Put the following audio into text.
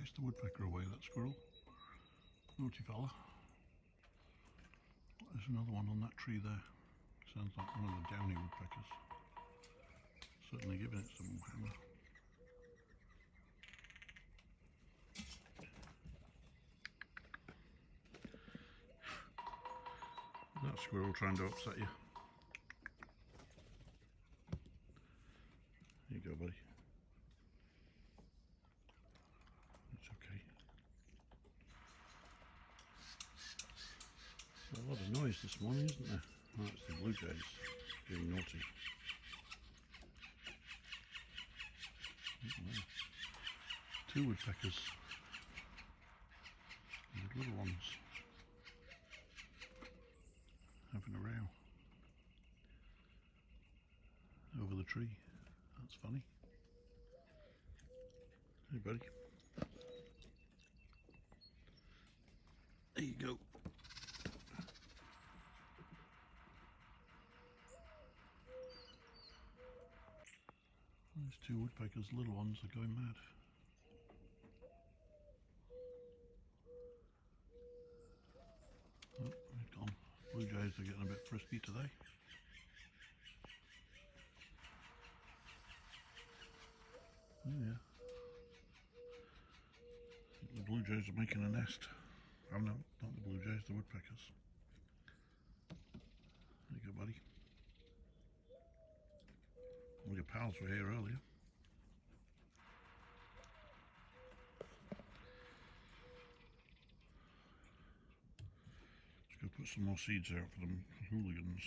chased the woodpecker away, that squirrel. Naughty fella. There's another one on that tree there. Sounds like one of the downy woodpeckers. Certainly giving it some hammer. That squirrel trying to upset you. Here you go, buddy. It's okay. There's a lot of noise this morning, isn't there? Oh, it's the blue jays being naughty. Oh, wow. 2 woodpeckers. And the little ones having a row over the tree. That's funny. Hey, buddy. There you go. Those 2 woodpeckers, little ones, are going mad. Oh, they've gone. Blue jays are getting a bit frisky today. Oh yeah. The blue jays are making a nest. Oh no, not the blue jays, the woodpeckers. There you go, buddy. All your pals were here earlier. Let's go put some more seeds out for them hooligans.